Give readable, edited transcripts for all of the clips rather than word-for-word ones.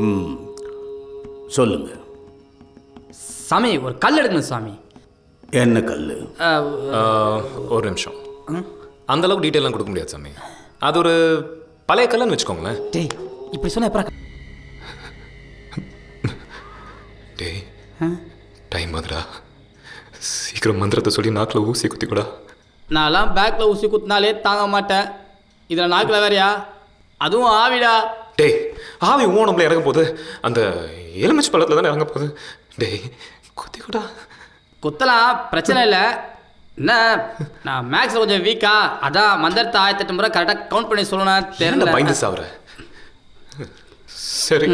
ம், சொல்லுங்க. சாமி ஒரு கல் எடுக்கணும் சாமி. என்ன கல்? ஒரு நிமிஷம். அந்த அளவுக்கு டீட்டெயிலாம் கொடுக்க முடியாது சாமி. அது ஒரு பழைய கல்லுன்னு வச்சுக்கோங்களேன். டேய் இப்படி சொன்ன எப்பரா? டேய் டைம் ஆகுதுடா, சீக்கிரம் மந்திரத்தை சொல்லி நாக்கில் ஊசி குத்திக்கூடா. நான்லாம் பேக்கில் ஊசி குத்தினாலே தாங்க மாட்டேன், இதில் நாக்கில் வேறையா? அதுவும் ஆவிடா. டேய் ஆவி ஓணம்ல இறங்க போகுது, அந்த எலுமிச்சு பழத்தில் தானே இறங்க போகுது. டேய் குத்திக்கூடா. குத்தலாம், பிரச்சனை இல்லை. என்ன நான் மேக்ஸில் கொஞ்சம் வீக்கா, அதான் மந்திரத்தை 1008 முறை கரெக்டாக கவுண்ட் பண்ணி சொல்லணும். தெரியல பயந்து சாவுற. சரி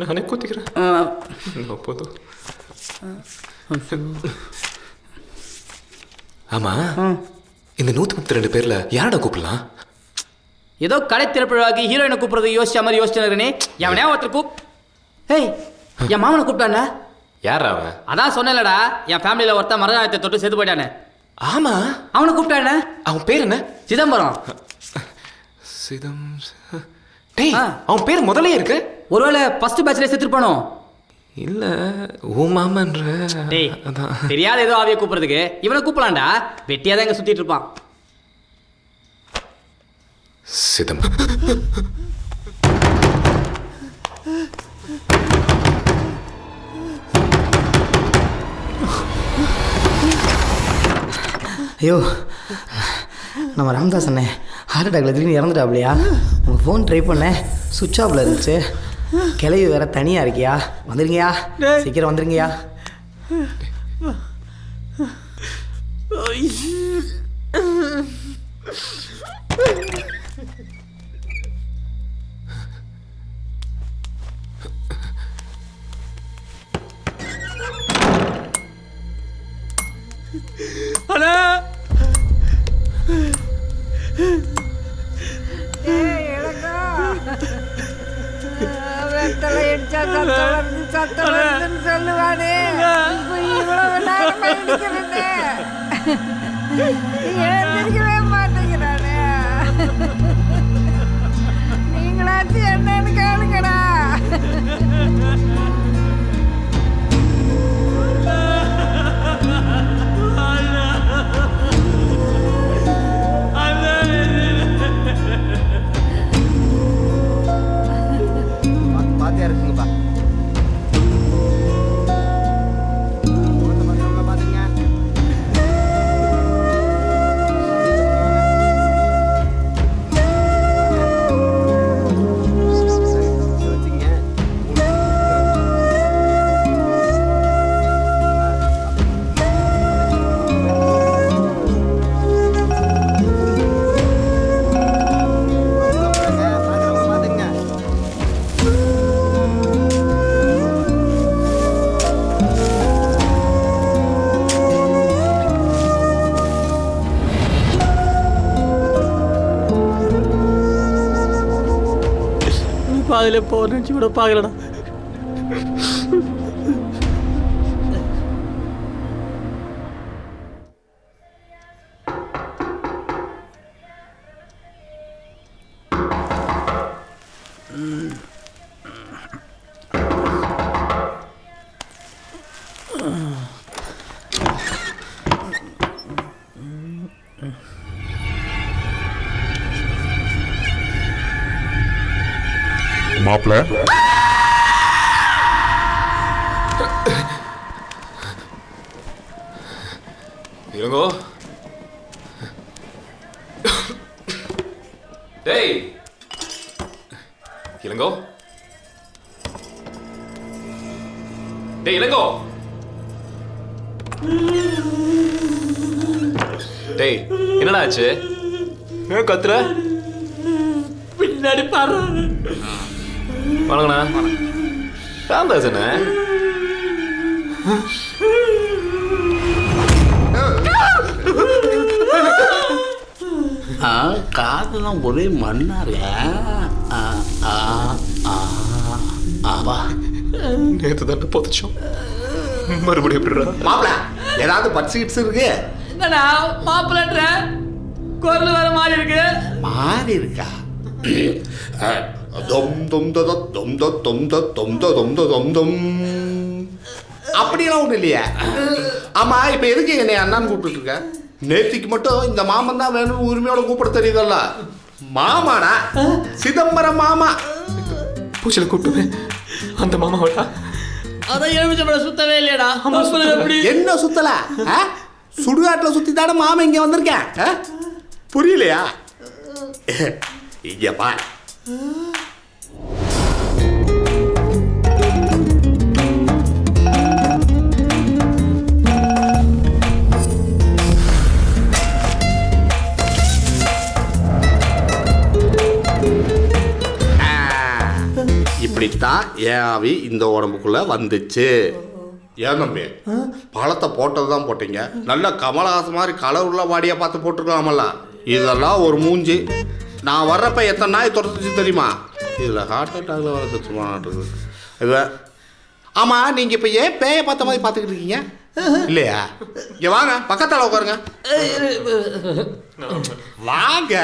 நானே குத்திக்கிறேன். போதும். ஆமா, இந்த 132 பேர்ல யாரடா கூப்பிடலாம்? ஏதோ கடை திரைப்பழாக்கி ஹீரோயினை கூப்பிட்றது யோசிச்ச மாதிரி யோசிச்சுனே எவனே ஒருத்தர் ஏய் என் மாமனை கூப்பிட்டானே. யார் அவன்? அதான் சொன்னேன்லடா, என் ஃபேமிலியில் ஒருத்தன் மரணத்தை தொட்டு செத்து போயிட்டானே. ஆமா, அவனை கூப்பிட்டானே. அவன் பேர் என்ன? சிதம்பரம். டேய் அவன் பேர் முதலே இருக்கு. ஒருவேளை ஃபர்ஸ்ட் பேட்ச்ல செத்துருப்பானோ? இல்ல ஓ மாமன்ற. டேய் தெரியாத ஏதோ ஆவியை கூப்பிடுறதுக்கு இவனை கூப்பிடலாம்டா, வெட்டியா தான் இங்க சுத்திட்டு இருப்பான். சிதம்பரம். ஐயோ நம்ம ராமதாஸ் அண்ணே ஹார்ட் அட்டாக்ல திடீர்னு இறந்துட்டாப்லையா? உங்கள் ஃபோன் ட்ரை பண்ணேன், சுவிட்ச் ஆஃபில் இருந்துச்சு. கிளவி வேற தனியாக இருக்கியா? வந்துருங்கயா, சீக்கிரம் வந்துருங்கயா. அண்ணா வெத்தலை அடிச்சா சத்தம் வருதுன்னு சொல்லுவானே, இவ்வளவு நேரம் அடிக்கிறேனே, எழுந்திருக்கவே மாட்டேங்கிறானே. நீங்களாச்சும் என்னன்னு கேளுங்கடா. பாத்தியா இருக்குங்கப்பா. பாத்துங்க. பாதியில் போக நினச்சி கூட பார்க்கலடா. மாப்பிள்ள இருங்கோ. டேய் இளங்கோ, டேய் இளங்கோ, டேய் என்னடா ஆச்சு? ஏன் கத்துற? பின்னாடி பாரு. வணங்கண்ணா. ராமதாஸ் என்ன? காதெல்லாம் ஒரே மண்ணாரு. நேற்று தானே போதிச்சோம், மறுபடியும் எப்படிடா? மாப்பிள்ள ஏதாவது பட்ஸ் இருக்கு? என்னடா மாப்பிள்ளன்ற குரல் வேற மாறி இருக்கு. மாறி இருக்கா? தொம் தொம் தொம் தொம் தொம் தொம் தொம் தொம் தொம் தொம். அப்படியெல்லாம் ஒன்றும் இல்லையா? ஆமா, இப்போ எதுக்கு என்னை அண்ணான்னு கூப்பிட்டு இருக்க? நேத்திக்கு மட்டும் இந்த மாமன் தான் வேணும்னு உரிமையோட கூப்பிட தெரியுதல்ல. மாமாடா, சிதம்பரம் மாமா. பூச்சியில் கூப்பிட்டு அந்த மாமாவோட அதான் எலுமிச்சம்பழம் சுத்தவே இல்லையடா. எப்படி என்ன சுத்தல? சுடுகாட்டில் சுத்தி தானே மாமா இங்க வந்திருக்கேன். புரியலையா? இங்க பா. இப்படித்தான் என் ஆவி இந்த உடம்புக்குள்ள வந்துச்சு. ஏன் தம்பி, பழத்தை போட்டது தான் போட்டீங்க. நல்ல கமலஹாசன் மாதிரி கலர் உள்ள வாடியா பார்த்து போட்டுருக்கலாமல்ல. இதெல்லாம் ஒரு மூஞ்சி. நான் வர்றப்ப எத்தனை நாய் துரத்துச்சு தெரியுமா? இதில் ஹார்ட் அட்டாக்ல வர சுத்தமாக இவன். ஆமாம், நீங்கள் இப்போ ஏன் பேயை பார்த்த மாதிரி பார்த்துக்கிட்டு இருக்கீங்க? இல்லையா? இங்கே வாங்க, பக்கத்தால் உட்காருங்க. வாங்க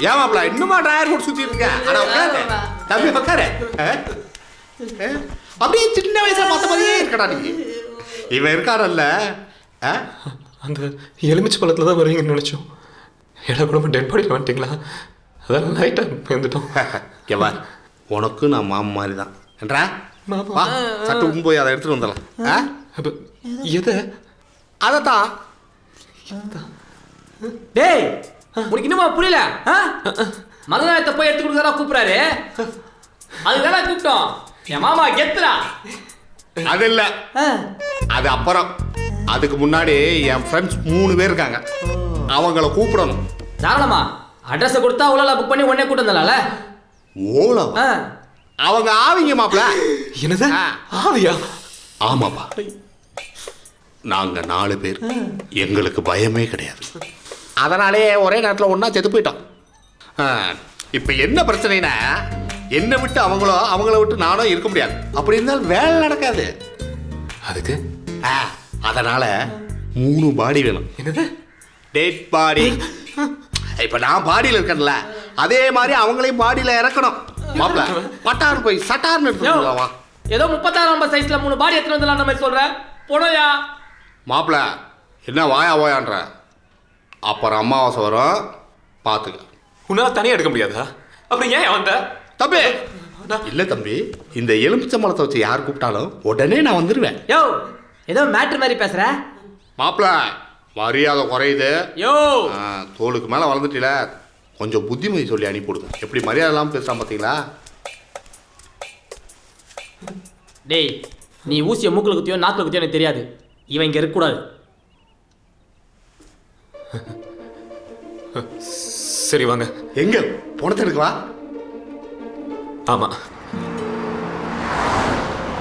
ஏமாப்ல இன்னுமா டயர் போட்டு சுத்தி இருக்க? ஆனா உட்காரு தம்பி, உட்காரு. அப்படியே சின்ன வயசுல பார்த்த மாதிரியே இருக்கடா நீ. இவன் இருக்காரல்ல, அந்த எலுமிச்சை பழத்தில் தான் வருவீங்கன்னு நினச்சோம். ஏடா கூட டெட் பாடியில் வந்துட்டிங்களா? அதான் லைட்டாக வந்துட்டோம். கேவா, உனக்கு நான் மாமா மாதிரி தான் என்றா. வா, சட்டு போய் அதை எடுத்துட்டு வந்துடலாம். அப்போ எதை? அதைத்தான். டேய், உனக்கு இன்னுமா புரியல? மதுராயத்தை போய் எடுத்து கொடுக்குறா கூப்பிடாரு. அதுதானே கூப்பிட்டோம். என் மாமா கெத்துறா. அது இல்ல, அது அப்புறம். அதுக்கு முன்னாடி என் ஃப்ரெண்ட்ஸ் 3 பேர் இருக்காங்க. அவங்கள கூப்பிடணும். தாராளமா அட்ரஸை கொடுத்தா ஓலா புக் பண்ணி உடனே கூட்டு வந்தால. ஓலா? அவங்க ஆவிங்க மாப்ள. என்னது ஆவியா? ஆமாப்பா, நாங்க 4 பேர். எங்களுக்கு பயமே கிடையாது. அதனாலே ஒரே நேரத்தில் ஒன்றா செத்து போயிட்டோம். இப்போ என்ன பிரச்சனைனா, என்னை விட்டு அவங்கள விட்டு நானும் இருக்க முடியாது. அப்படி இருந்தாலும் வேலை நடக்காது. அதுக்கு அதனால 3 பாடி வேணும். என்னது? Dead body. இப்போ நான் பாடியில் இருக்கேன்ல, அதே மாதிரி அவங்களையும் பாடியில் இறக்கணும். மாப்பிள, பட்டார் போய் சட்டார்னு எடுத்துக்கலாமா? ஏதோ 36 நம்பர் சைஸ்ல 3 பாடி எடுத்துட்டு வந்துடலாம் அந்த மாதிரி சொல்றேன். போனோயா மாப்பிள, என்ன வாயா ஓயான்ற? அப்புறம் அமாவாசை வரும், பார்த்துக்க. உன்னால் தனியாக எடுக்க முடியாதா? அப்புறம் ஏன் வந்த? தம்பி இல்லை தம்பி, இந்த எலுமிச்சம்பழத்தை வச்சு யார் கூப்பிட்டாலும் உடனே நான் வந்துடுவேன். யோ, ஏதோ மேட்ரு மாதிரி பேசுற. மாப்பிள, மரியாதை குறையுது. யோ, தோளுக்கு மேலே வளர்ந்துட்டில, கொஞ்சம் புத்திமதி சொல்லி அனுப்பிவிடுங்க. எப்படி மரியாதை இல்லாமல் பேசுகிறான் பார்த்தீங்களா? டேய், நீ ஊசியை மூக்கில் குத்தியோ நாக்கில் குத்தியோ எனக்கு தெரியாது. இவன் இங்கே இருக்கக்கூடாது. சரி வாங்க. எங்க பணத்தை எடுக்கவா? ஆமாம்,